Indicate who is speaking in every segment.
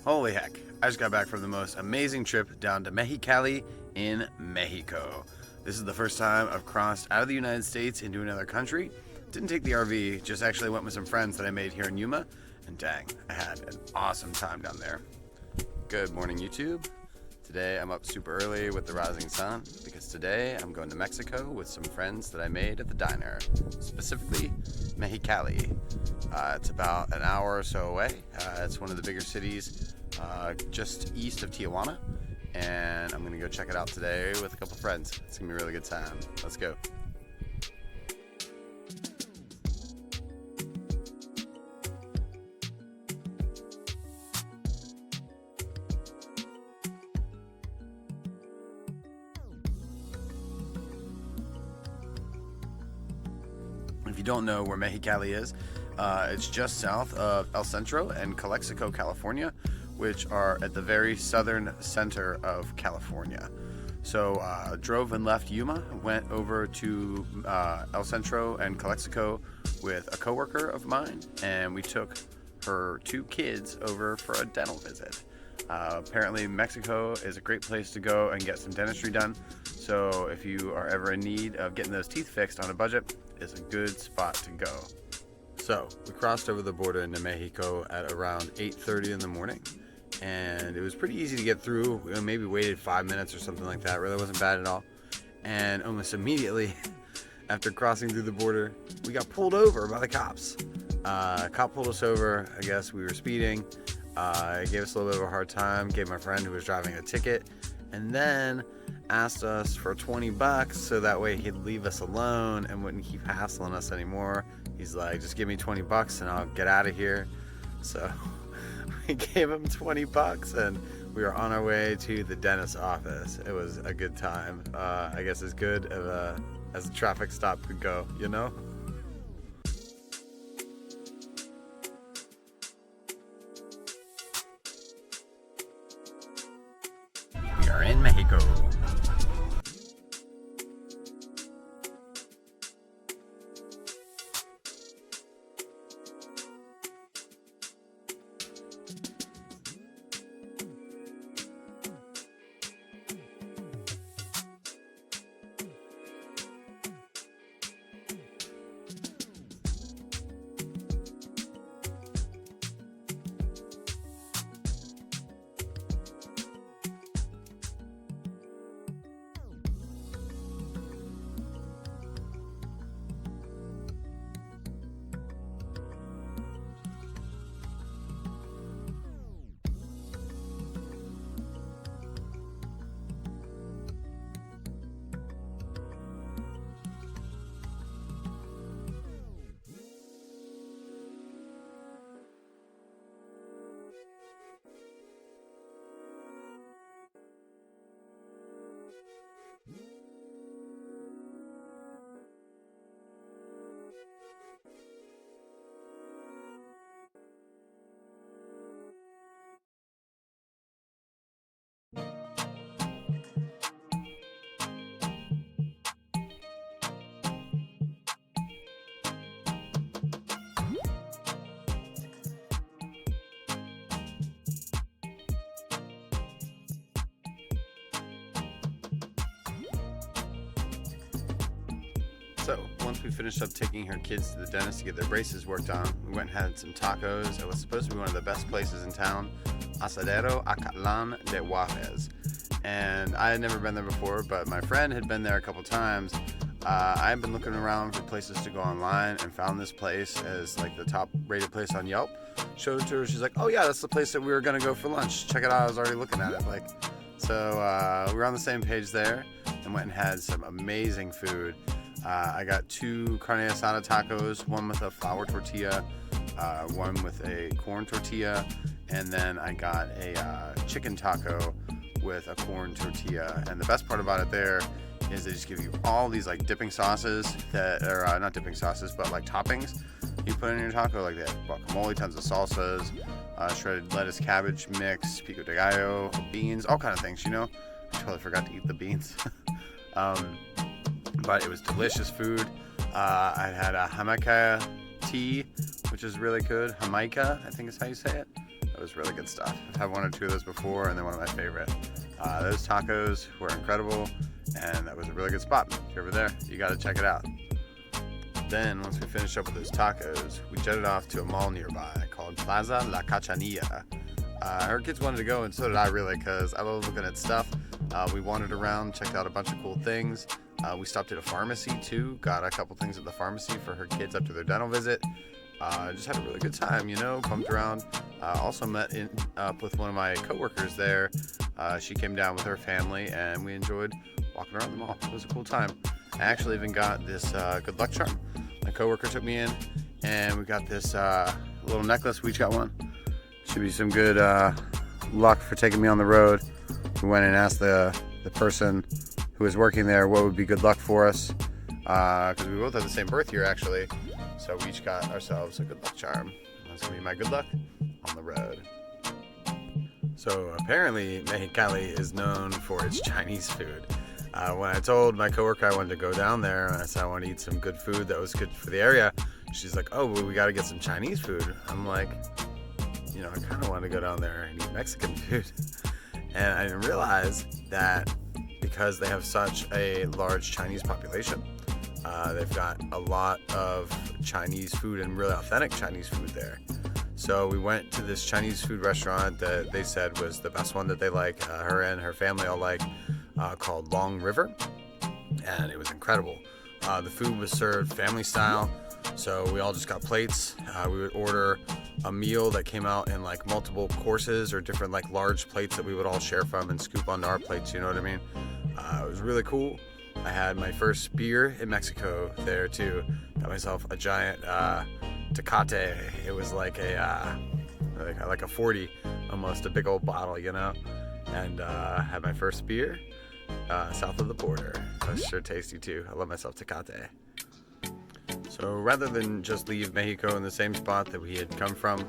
Speaker 1: Holy heck, I just got back from the most amazing trip down to Mexicali in Mexico. This is the first time I've crossed out of the United States into another country. Didn't take the RV, just actually went with some friends that I made here in Yuma, and dang, I had an awesome time down there. Good morning, YouTube. Today I'm up super early with the rising sun because today I'm going to Mexico with some friends that I made at the diner, specifically Mexicali. It's about an hour or so away. It's one of the bigger cities just east of Tijuana, and I'm gonna go check it out today with a couple friends. It's gonna be a really good time. Let's go. If you don't know where Mexicali is, it's just south of El Centro and Calexico, California, which are at the very southern center of California. So drove and left Yuma, went over to El Centro and Calexico with a coworker of mine, and we took her two kids over for a dental visit. Apparently Mexico is a great place to go and get some dentistry done, so if you are ever in need of getting those teeth fixed on a budget, it's a good spot to go. So we crossed over the border into Mexico at around 8:30 in the morning, and it was pretty easy to get through. We maybe waited 5 minutes or something like that. It really wasn't bad at all. And almost immediately after crossing through the border, we got pulled over by the cops. A cop pulled us over. I guess we were speeding. He gave us a little bit of a hard time, gave my friend who was driving a ticket, and then asked us for $20 so that way he'd leave us alone and wouldn't keep hassling us anymore. He's like, just give me $20 and I'll get out of here. So we gave him $20 and we were on our way to the dentist's office. It was a good time. I guess as good as a traffic stop could go, you know? We are in Mexico. So, once we finished up taking her kids to the dentist to get their braces worked on, we went and had some tacos. It was supposed to be one of the best places in town, Asadero Acatlan de Juarez. And I had never been there before, but my friend had been there a couple times. I had been looking around for places to go online and found this place as like the top rated place on Yelp. Showed it to her, she's like, oh yeah, that's the place that we were gonna go for lunch. Check it out, I was already looking at it. So we were on the same page there and went and had some amazing food. I got two carne asada tacos, one with a flour tortilla, one with a corn tortilla, and then I got a chicken taco with a corn tortilla. And the best part about it there is they just give you all these like dipping sauces that are not dipping sauces, but like toppings you put in your taco. Like they have guacamole, tons of salsas, shredded lettuce, cabbage mix, pico de gallo, beans, all kind of things, you know. I totally forgot to eat the beans. But it was delicious food. I had a Jamaica tea, which is really good. Jamaica, I think is how you say it. That was really good stuff. I've had one or two of those before, and they're one of my favorite. Those tacos were incredible, and that was a really good spot. If you're ever there, you got to check it out. Then, once we finished up with those tacos, we jetted off to a mall nearby called Plaza La Cachanilla. Her kids wanted to go, and so did I, really, because I love looking at stuff. We wandered around, checked out a bunch of cool things. We stopped at a pharmacy too, got a couple things at the pharmacy for her kids after their dental visit. Just had a really good time, bumped around. Also met up with one of my coworkers there. She came down with her family, and we enjoyed walking around the mall. It was a cool time. I actually even got this good luck charm. My coworker took me in, and we got this little necklace. We each got one. Should be some good luck for taking me on the road. We went and asked the person who was working there what would be good luck for us, because we both had the same birth year, actually. So we each got ourselves a good luck charm. That's going to be my good luck on the road. So apparently Mexicali is known for its Chinese food. When I told my coworker I wanted to go down there, and I said I want to eat some good food that was good for the area, she's like, oh, well, we got to get some Chinese food. I'm like, I kind of want to go down there and eat Mexican food. And I didn't realize that because they have such a large Chinese population, they've got a lot of Chinese food and really authentic Chinese food there. So we went to this Chinese food restaurant that they said was the best one that they like, her and her family all like, called Long River, and it was incredible. The food was served family style, so we all just got plates. We would order a meal that came out in like multiple courses or different like large plates that we would all share from and scoop onto our plates, you know what I mean? It was really cool. I had my first beer in Mexico there too. Got myself a giant Tecate. It was like a 40, almost a big old bottle, and had my first beer south of the border. It was sure tasty too. I love myself Tecate. So rather than just leave Mexico in the same spot that we had come from,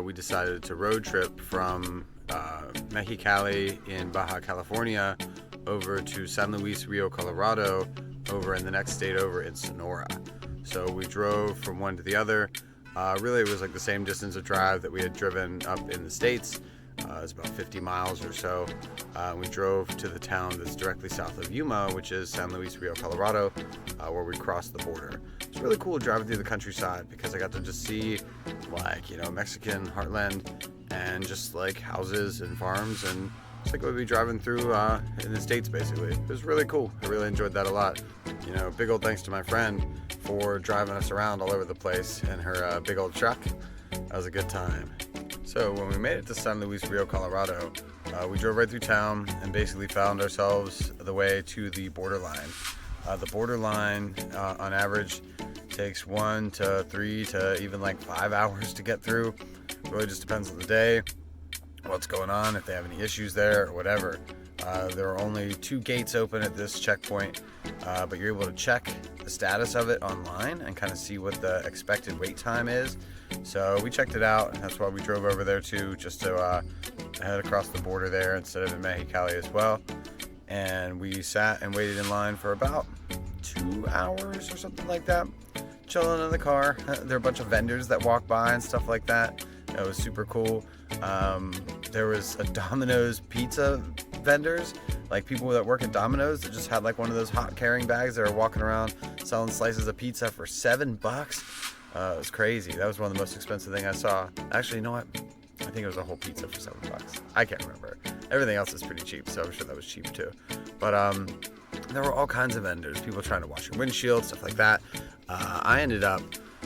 Speaker 1: we decided to road trip from Mexicali in Baja California over to San Luis Rio Colorado, over in the next state over in Sonora. So we drove from one to the other. Really, it was like the same distance of drive that we had driven up in the States. It was about 50 miles or so. We drove to the town that's directly south of Yuma, which is San Luis Rio Colorado, where we crossed the border. It's really cool driving through the countryside because I got to just see Mexican heartland and just like houses and farms, and it's like we'd be driving through in the States basically. It was really cool. I really enjoyed that a lot. Big old thanks to my friend for driving us around all over the place in her big old truck. That was a good time. So when we made it to San Luis Rio Colorado, we drove right through town and basically found ourselves the way to the borderline. The borderline on average takes 1 to 3 to even like 5 hours to get through. It really just depends on the day, what's going on, if they have any issues there or whatever. There are only 2 gates open at this checkpoint, but you're able to check the status of it online and kind of see what the expected wait time is. So we checked it out, and that's why we drove over there too, just to head across the border there instead of in Mexicali as well. And we sat and waited in line for about 2 hours or something like that, chilling in the car. There are a bunch of vendors that walk by and stuff like that. It was super cool. There was a Domino's pizza vendors, like people that work at Domino's that just had like one of those hot carrying bags that are walking around selling slices of pizza for $7. It was crazy. That was one of the most expensive things I saw. Actually, you know what? I think it was a whole pizza for $7. I can't remember. Everything else is pretty cheap, so I'm sure that was cheap too. But there were all kinds of vendors, people trying to wash your windshield, stuff like that. I ended up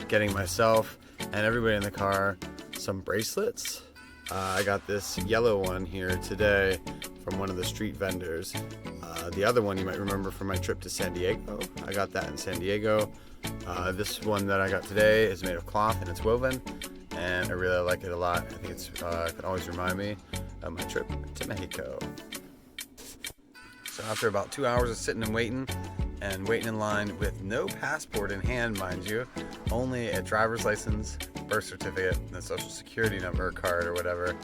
Speaker 1: getting myself and everybody in the car some bracelets. I got this yellow one here today from one of the street vendors. The other one you might remember from my trip to San Diego. I got that in San Diego. This one that I got today is made of cloth and it's woven, and I really like it a lot. I think it's can always remind me of my trip to Mexico. So after about 2 hours of sitting and waiting in line with no passport in hand, mind you, only a driver's license, birth certificate, and a social security number card or whatever,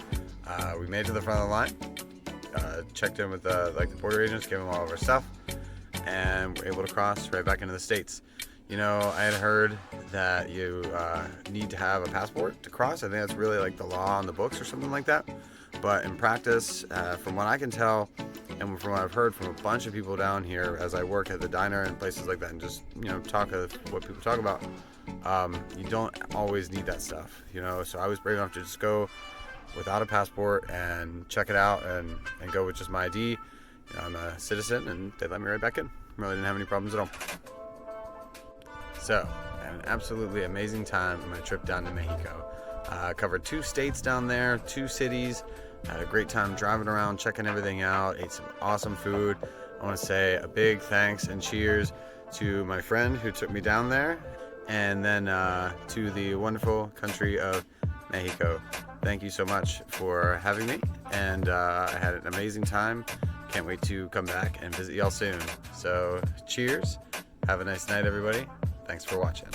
Speaker 1: we made it to the front of the line, checked in with the border agents, gave them all of our stuff, and were able to cross right back into the States. I had heard that you need to have a passport to cross. I think that's really like the law on the books or something like that. But in practice, from what I can tell, and from what I've heard from a bunch of people down here as I work at the diner and places like that, and just talk of what people talk about, you don't always need that stuff. So I was brave enough to just go without a passport and check it out and go with just my ID. I'm a citizen, and they let me right back in. Really didn't have any problems at all. So, I had an absolutely amazing time on my trip down to Mexico. Covered 2 states down there, 2 cities. Had a great time driving around, checking everything out. Ate some awesome food. I want to say a big thanks and cheers to my friend who took me down there, and then to the wonderful country of Mexico. Thank you so much for having me, and I had an amazing time. Can't wait to come back and visit y'all soon. So cheers. Have a nice night, everybody. Thanks for watching.